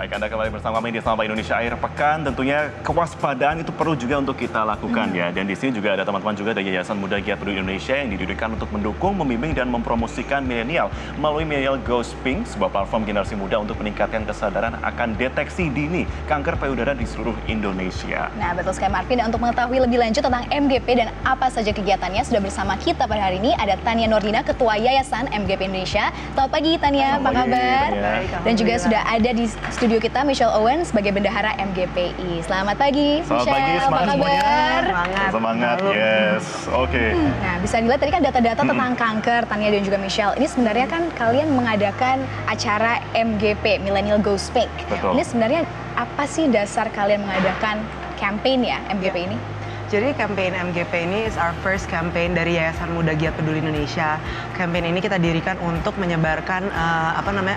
Baik, Anda kembali bersama kami di Sapa Indonesia Akhir Pekan. Tentunya kewaspadaan itu perlu juga untuk kita lakukan ya. Dan di sini juga ada teman-teman juga dari Yayasan Muda Giat Peduli Indonesia yang didirikan untuk mendukung, membimbing, dan mempromosikan milenial melalui Millennial Goes Pink, sebuah platform generasi muda untuk meningkatkan kesadaran akan deteksi dini kanker payudara di seluruh Indonesia. Nah, betul sekali Marvin. Dan untuk mengetahui lebih lanjut tentang MGP dan apa saja kegiatannya, sudah bersama kita pada hari ini ada Tania Nordina, Ketua Yayasan MGP Indonesia. Selamat pagi Tania, apa kabar? Baik, dan juga sudah ada di studio kita Michelle Owen sebagai bendahara MGPI. Selamat pagi, Selamat Michelle. pagi, semangat apa kabar? Semangat, yes. Oke. Nah, bisa dilihat tadi kan data-data tentang kanker, Tania dan juga Michelle. Ini sebenarnya kan kalian mengadakan acara MGP, Millennial Goes Pink. Betul. Ini sebenarnya apa sih dasar kalian mengadakan campaign ya MGP ini? Jadi campaign MGP ini is our first campaign dari Yayasan Muda Giat Peduli Indonesia. Campaign ini kita dirikan untuk menyebarkan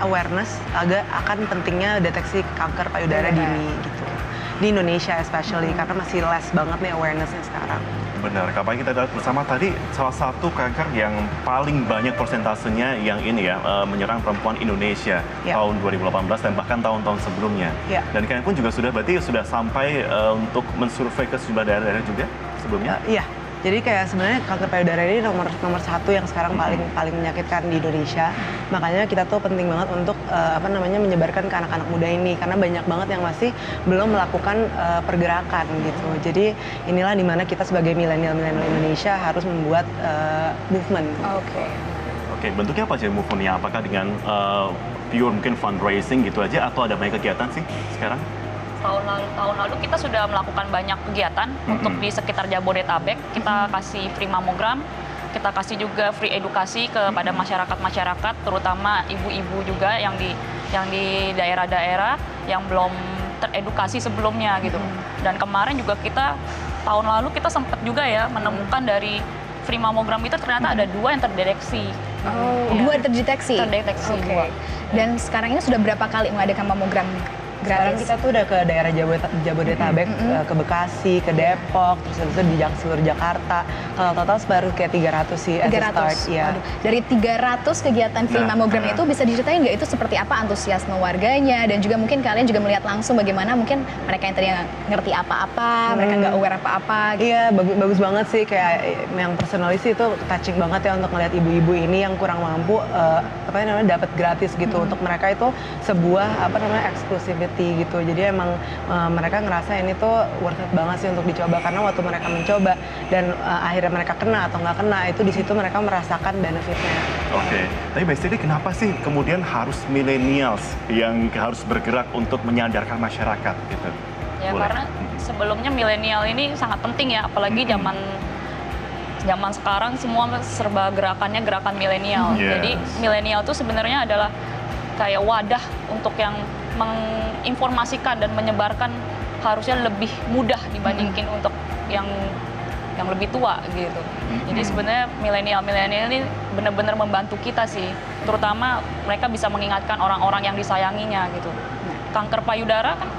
awareness akan pentingnya deteksi kanker payudara dini gitu. Di Indonesia especially karena masih less banget nih awarenessnya sekarang. Benar, kapan kita lihat bersama tadi salah satu kanker yang paling banyak persentasenya yang ini ya menyerang perempuan Indonesia tahun 2018 dan bahkan tahun-tahun sebelumnya. Dan kalian pun juga berarti sudah sampai untuk mensurvei ke sejumlah daerah-daerah juga sebelumnya? Iya. Jadi kayak sebenarnya kanker payudara ini nomor satu yang sekarang paling menyakitkan di Indonesia. Makanya kita tuh penting banget untuk menyebarkan ke anak-anak muda ini karena banyak banget yang masih belum melakukan pergerakan gitu. Jadi inilah dimana kita sebagai milenial Indonesia harus membuat movement. Oke, bentuknya apa sih movementnya? Apakah dengan pure mungkin fundraising gitu aja atau ada banyak kegiatan sih sekarang? Tahun lalu kita sudah melakukan banyak kegiatan untuk di sekitar Jabodetabek. Kita kasih free mamogram, kita kasih juga free edukasi kepada masyarakat-masyarakat, terutama ibu-ibu juga yang di daerah-daerah yang belum teredukasi sebelumnya gitu. Dan kemarin juga tahun lalu kita sempat juga ya menemukan dari free mamogram itu ternyata ada 2 yang terdeteksi. Dua terdeteksi? Terdeteksi. Dua. Dan sekarang ini sudah berapa kali mengadakan mamogram sekarang gratis? kita tuh udah ke daerah Jabodetabek, ke Bekasi, ke Depok, terus itu di seluruh Jakarta. Total baru kayak 300 sih as a start. Ya. Dari 300 kegiatan free mamogram itu bisa diceritain nggak itu seperti apa antusiasme warganya dan juga mungkin kalian juga melihat langsung bagaimana mungkin mereka yang tadi ngerti apa-apa, mereka nggak aware apa-apa. Gitu. Iya, bagus banget sih kayak yang personally sih itu touching banget ya untuk ngeliat ibu-ibu ini yang kurang mampu dapat gratis gitu. Untuk mereka itu sebuah exclusivity gitu. Jadi emang mereka ngerasa ini tuh worth it banget sih untuk dicoba karena waktu mereka mencoba dan akhirnya mereka kena atau nggak kena itu di situ mereka merasakan benefitnya. Oke, tapi basically kenapa sih kemudian harus millennials yang harus bergerak untuk menyadarkan masyarakat gitu? Ya karena sebelumnya milenial ini sangat penting ya, apalagi zaman sekarang semua serba gerakannya gerakan milenial. Jadi milenial itu sebenarnya adalah kayak wadah untuk yang menginformasikan dan menyebarkan harusnya lebih mudah dibandingin untuk yang lebih tua gitu. Jadi sebenarnya milenial ini benar-benar membantu kita sih, terutama mereka bisa mengingatkan orang-orang yang disayanginya gitu. Kanker payudara kan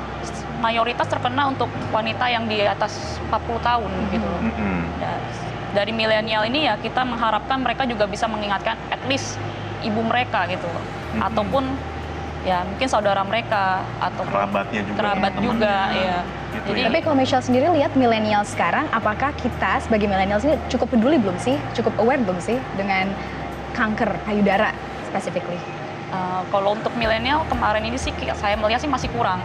mayoritas terkena untuk wanita yang di atas 40 tahun gitu. Dari milenial ini ya kita mengharapkan mereka juga bisa mengingatkan at least ibu mereka gitu, ataupun ya mungkin saudara mereka atau kerabat juga ya. Gitu Jadi, tapi kalau Michelle sendiri lihat milenial sekarang, apakah kita sebagai milenial ini cukup peduli belum sih, cukup aware belum sih dengan kanker payudara specifically? Kalau untuk milenial kemarin ini sih saya melihat sih masih kurang.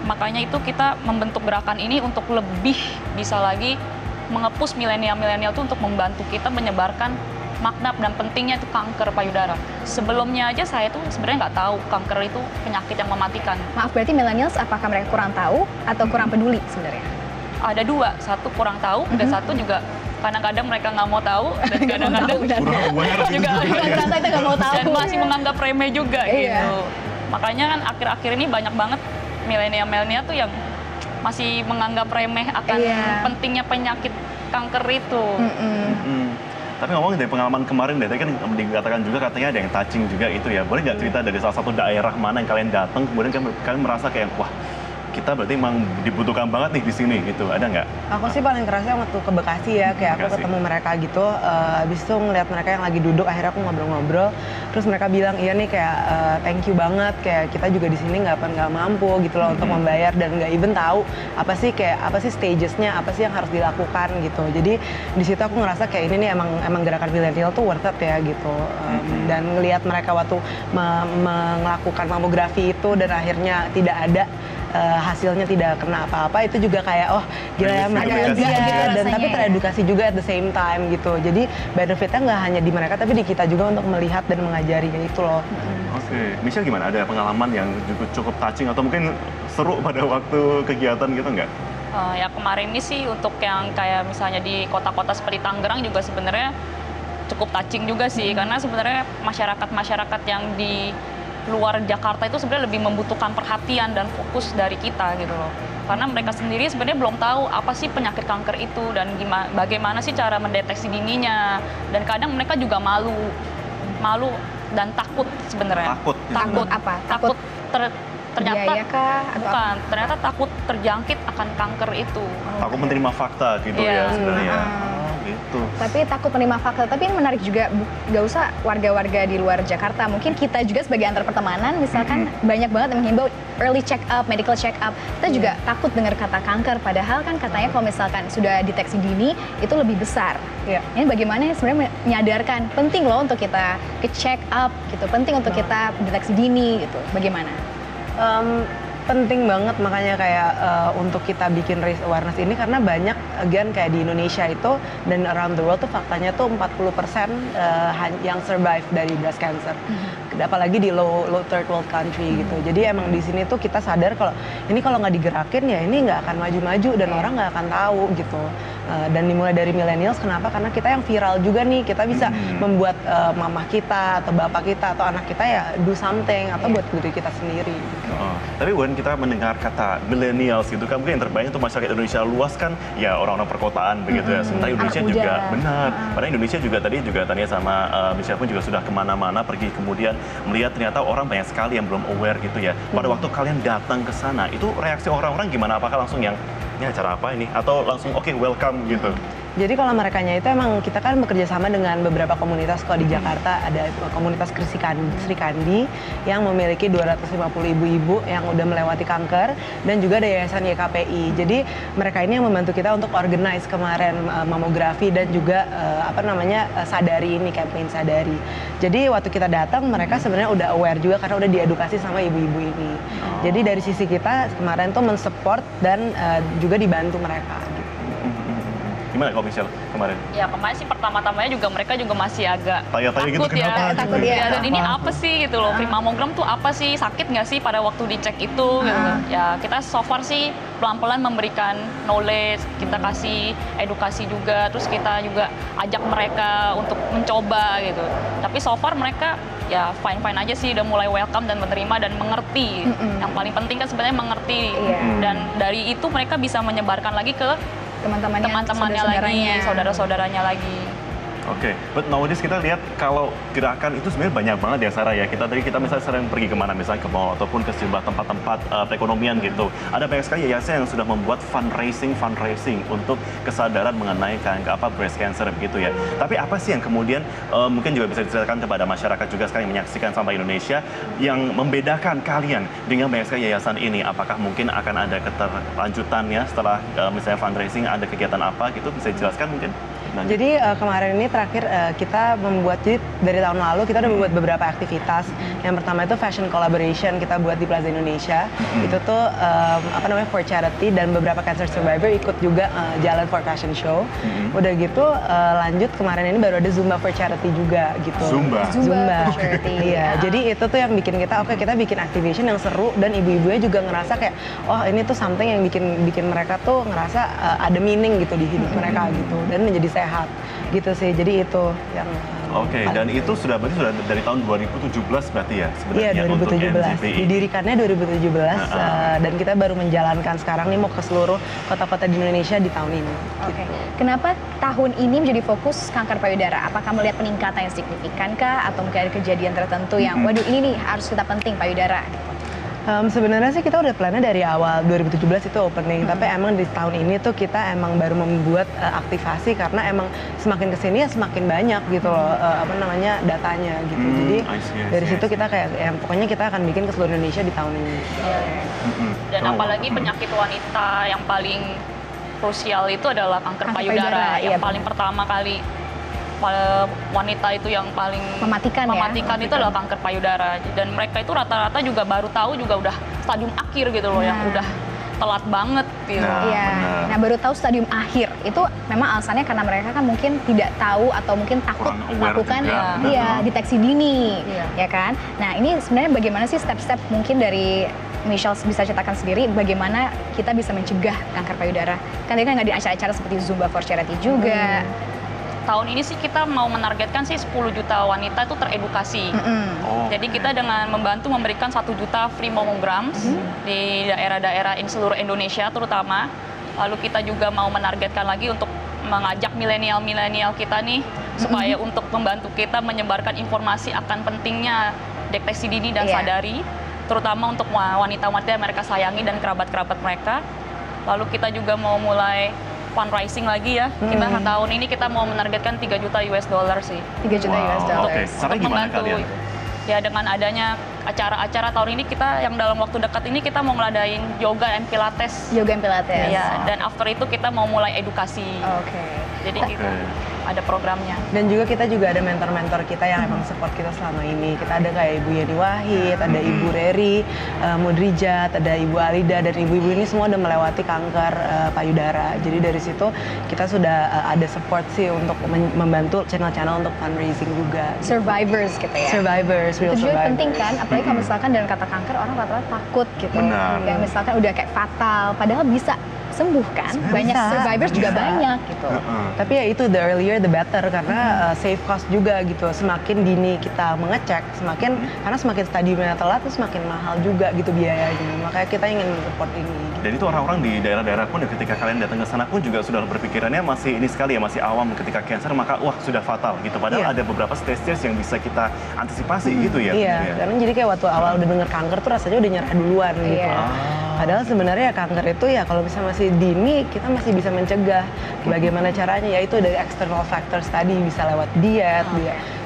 Makanya itu kita membentuk gerakan ini untuk lebih bisa lagi mengepus milenial itu untuk membantu kita menyebarkan makna dan pentingnya itu kanker payudara. Sebelumnya aja saya tuh sebenarnya nggak tahu kanker itu penyakit yang mematikan. Maaf, berarti millennials apakah mereka kurang tahu atau kurang peduli sebenarnya? Ada 2, satu kurang tahu dan satu juga kadang-kadang mereka nggak mau tahu dan kadang-kadang juga nggak mau tahu dan masih menganggap remeh juga gitu. Makanya kan akhir-akhir ini banyak banget milenial tuh yang masih menganggap remeh akan pentingnya penyakit kanker itu. Tapi ngomong dari pengalaman kemarin, tadi kan dikatakan juga katanya ada yang touching juga itu ya. Boleh nggak cerita dari salah satu daerah mana yang kalian datang, kemudian kalian merasa kayak, wah kita berarti emang dibutuhkan banget nih di sini gitu, ada nggak? Aku sih paling kerasa waktu ke Bekasi ya, kayak aku Bekasi. ketemu mereka gitu, habis itu ngeliat mereka yang lagi duduk, akhirnya aku ngobrol-ngobrol, terus mereka bilang, iya nih kayak thank you banget, kayak kita juga di sini nggak mampu gitu loh untuk membayar dan nggak even tahu apa sih stagesnya, apa sih yang harus dilakukan gitu. Jadi di situ aku ngerasa kayak ini nih emang gerakan milenial tuh worth it ya gitu. Dan ngelihat mereka waktu melakukan mamografi itu dan akhirnya tidak ada hasilnya, tidak kena apa-apa, itu juga kayak oh gila ya mereka Teredukasi lega juga dan rasanya tapi ya. teredukasi juga at the same time gitu. Jadi benefitnya nggak hanya di mereka tapi di kita juga untuk melihat dan mengajari kayak itu loh. Oke, Michelle gimana? Ada pengalaman yang juga cukup touching atau mungkin seru pada waktu kegiatan gitu nggak? Ya kemarin ini sih untuk yang kayak misalnya di kota-kota seperti Tangerang juga sebenarnya cukup touching juga sih, karena sebenarnya masyarakat yang di luar Jakarta itu sebenarnya lebih membutuhkan perhatian dan fokus dari kita gitu loh. Karena mereka sendiri sebenarnya belum tahu apa sih penyakit kanker itu dan bagaimana sih cara mendeteksi dininya. Dan kadang mereka juga malu dan takut sebenarnya. Takut apa? Takut ternyata biaya kah? Atau bukan, ternyata takut terjangkit akan kanker itu. Aku menerima fakta gitu ya Iya. sebenarnya. Oh, gitu. Tapi takut menerima fakta. Tapi yang menarik juga, gak usah warga-warga di luar Jakarta. Mungkin kita juga sebagai antar pertemanan, misalkan banyak banget yang menghimbau early check up, medical check up. Kita juga takut dengar kata kanker. Padahal kan katanya kalau misalkan sudah deteksi dini, itu lebih besar. Iya. Ini bagaimana sebenarnya menyadarkan, penting loh untuk kita ke check up gitu. Penting untuk kita deteksi dini gitu. Bagaimana? Penting banget, makanya kayak untuk kita bikin raise awareness ini karena banyak again kayak di Indonesia itu dan around the world tuh faktanya tuh 40% yang survive dari breast cancer. Apalagi di low third world country gitu. Jadi emang di sini tuh kita sadar kalau ini kalau nggak digerakin ya ini nggak akan maju-maju dan orang nggak akan tahu gitu. Dan dimulai dari millennials, kenapa? Karena kita yang viral juga nih, kita bisa membuat mamah kita atau bapak kita atau anak kita ya do something atau buat diri kita sendiri. Oh, tapi when kita mendengar kata millennials gitu kan mungkin yang terbanyak untuk masyarakat Indonesia luas kan ya orang-orang perkotaan begitu ya. Sementara Indonesia Anak juga muda. benar. Padahal Indonesia juga tadi juga tanya sama Michelle pun juga sudah kemana-mana pergi kemudian melihat ternyata orang banyak sekali yang belum aware gitu ya. Pada waktu kalian datang ke sana itu reaksi orang-orang gimana? Apakah langsung yang ini acara apa ini? Atau langsung oke, welcome gitu? Jadi kalau merekanya itu emang kita kan bekerja sama dengan beberapa komunitas. Kalau di Jakarta ada komunitas Sri Kandi yang memiliki 250 ibu-ibu yang udah melewati kanker dan juga ada yayasan YKPI. Jadi mereka ini yang membantu kita untuk organize kemarin mamografi dan juga sadari ini, campaign sadari. Jadi waktu kita datang mereka sebenarnya udah aware juga karena udah diedukasi sama ibu-ibu ini. Jadi dari sisi kita kemarin tuh mensupport dan juga dibantu mereka gitu. Gimana kalau Michelle kemarin? Ya kemarin sih pertama-tamanya juga mereka juga masih agak Tanya-tanya gitu, takut ya. kenapa gitu Takut ya. Dan ini apa sih gitu loh, mamogram tuh apa sih, sakit nggak sih pada waktu dicek itu gitu. Ya kita so far sih pelan-pelan memberikan knowledge, kita kasih edukasi juga, terus kita juga ajak mereka untuk mencoba gitu. Tapi so far mereka ya fine-fine aja sih, udah mulai welcome dan menerima dan mengerti. Yang paling penting kan sebenarnya mengerti. Iya. Dan dari itu mereka bisa menyebarkan lagi ke Teman-temannya, lagi, saudara-saudaranya lagi. Oke, but nowadays kita lihat kalau gerakan itu sebenarnya banyak banget ya Sarah ya. Kita misalnya sering pergi kemana, misalnya ke mall ataupun ke sejumlah tempat-tempat perekonomian gitu. Ada banyak sekali yayasan yang sudah membuat fundraising untuk kesadaran mengenai breast cancer begitu ya. Tapi apa sih yang kemudian mungkin juga bisa diceritakan kepada masyarakat juga sekarang yang menyaksikan sampai Indonesia yang membedakan kalian dengan banyak sekali yayasan ini? Apakah mungkin akan ada keterlanjutannya setelah misalnya fundraising, ada kegiatan apa gitu? Bisa dijelaskan mungkin? Jadi kemarin ini terakhir kita membuat, jadi dari tahun lalu kita udah membuat beberapa aktivitas. Yang pertama itu fashion collaboration kita buat di Plaza Indonesia. Itu tuh for charity dan beberapa cancer survivor ikut juga jalan for fashion show. Udah gitu lanjut kemarin ini baru ada Zumba for charity juga gitu. Zumba for charity. Iya, jadi itu tuh yang bikin kita kita bikin activation yang seru dan ibu-ibunya juga ngerasa kayak oh ini tuh something yang bikin mereka tuh ngerasa ada meaning gitu di hidup mereka gitu dan menjadi sehat gitu sih. Jadi itu yang Oke, dan itu sudah dari tahun 2017 berarti ya sebenarnya iya, 2017. untuk NZPI. Didirikannya 2017 dan kita baru menjalankan sekarang nih mau ke seluruh kota-kota di Indonesia di tahun ini. Oke. Kenapa tahun ini menjadi fokus kanker payudara? Apakah melihat peningkatan yang signifikan kah atau mungkin ada kejadian tertentu yang waduh ini nih harus kita penting payudara? Sebenarnya sih kita udah plannya dari awal 2017 itu opening, tapi emang di tahun ini tuh kita emang baru membuat aktivasi karena emang semakin kesini ya semakin banyak gitu loh datanya gitu. Jadi dari situ kita kayak pokoknya kita akan bikin ke seluruh Indonesia di tahun ini. Dan apalagi penyakit wanita yang paling krusial itu adalah kanker payudara yang paling pertama kali wanita itu yang paling mematikan itu adalah kanker payudara, dan mereka itu rata-rata juga baru tahu juga udah stadium akhir gitu loh, yang udah telat banget gitu. Nah, baru tahu stadium akhir itu memang alasannya karena mereka kan mungkin tidak tahu atau mungkin takut melakukan deteksi dini, ya kan? Nah, ini sebenarnya bagaimana sih step-step mungkin dari Michelle bisa ceritakan sendiri bagaimana kita bisa mencegah kanker payudara? Kan tadi kan nggak di acara-acara seperti Zumba for Charity juga. Tahun ini sih kita mau menargetkan sih 10 juta wanita itu teredukasi. Jadi kita dengan membantu memberikan 1 juta free mammograms di daerah-daerah seluruh Indonesia terutama. Lalu kita juga mau menargetkan lagi untuk mengajak milenial-milenial kita nih supaya untuk membantu kita menyebarkan informasi akan pentingnya deteksi dini dan sadari, terutama untuk wanita-wanita yang mereka sayangi dan kerabat-kerabat mereka. Lalu kita juga mau mulai fundraising lagi ya. Kita tahun ini kita mau menargetkan 3 juta US dollar sih. 3 juta US dollar. Untuk membantu. Ya dengan adanya acara-acara tahun ini kita yang dalam waktu dekat ini kita mau ngeladain yoga and pilates. Yoga and pilates. Ya, dan after itu kita mau mulai edukasi. Jadi kita ada programnya. Dan juga kita juga ada mentor-mentor kita yang emang support kita selama ini. Kita ada kayak Ibu Yeni Wahid, ada Ibu Reri, Mudrijat, ada Ibu Alida, dan ibu-ibu ini semua udah melewati kanker payudara. Jadi dari situ kita sudah ada support sih untuk membantu channel-channel untuk fundraising juga. Survivors gitu ya? Survivors, real itu juga survivors. penting kan, apalagi kalau misalkan dengan kata kanker orang rata-rata takut gitu. Kayak misalkan udah kayak fatal, padahal bisa sembuh kan, banyak survivors juga banyak gitu. Tapi ya itu the earlier the better karena save cost juga gitu. Semakin dini kita mengecek, karena semakin stadiumnya telat itu semakin mahal juga gitu biayanya. Makanya kita ingin support ini. Dan itu orang-orang di daerah-daerah pun ketika kalian datang ke sana pun juga sudah berpikirannya masih ini sekali ya, masih awam ketika cancer maka wah sudah fatal gitu. Padahal ada beberapa stage-stage yang bisa kita antisipasi gitu ya. Iya, karena jadi kayak waktu awal udah denger kanker tuh rasanya udah nyerah duluan gitu. Padahal sebenarnya kanker itu ya kalau misalnya masih dini kita masih bisa mencegah. Bagaimana caranya? Yaitu dari external factors tadi, bisa lewat diet,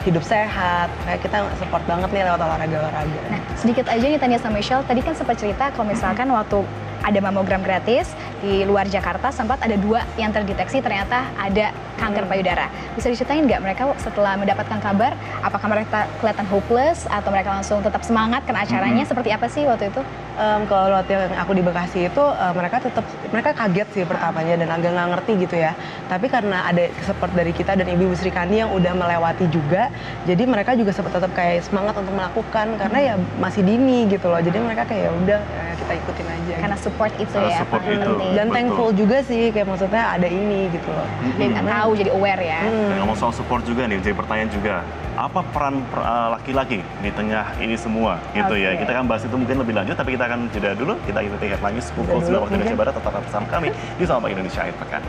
hidup sehat. Kayak kita support banget nih lewat olahraga-olahraga. Nah, sedikit aja nih tanya sama Michelle, tadi kan sempat cerita kalau misalkan waktu ada mamogram gratis di luar Jakarta sempat ada 2 yang terdeteksi ternyata ada kanker payudara. Bisa diceritain nggak mereka setelah mendapatkan kabar, apakah mereka kelihatan hopeless atau mereka langsung tetap semangat karena acaranya? Seperti apa sih waktu itu? Kalau waktu yang aku di Bekasi itu mereka kaget sih pertamanya dan agak nggak ngerti gitu ya. Tapi karena ada support dari kita dan Ibu Sri Kandi yang udah melewati juga, jadi mereka juga tetap kayak semangat untuk melakukan karena ya masih dini gitu loh. Jadi mereka kayak ya udah kita ikutin aja. Karena support itu ya, support itu. penting. Dan thankful juga sih, kayak maksudnya ada ini gitu loh. Dan tahu jadi aware ya. Dan ngomong soal support juga nih, jadi pertanyaan juga. Apa peran laki-laki di tengah ini semua gitu ya? Kita akan bahas itu mungkin lebih lanjut, tapi kita akan jeda dulu. Kita ikuti headline pukul 9 waktu Indonesia Barat. Tetap bersama kami di Selamat Pagi Indonesia Akhir Pekan.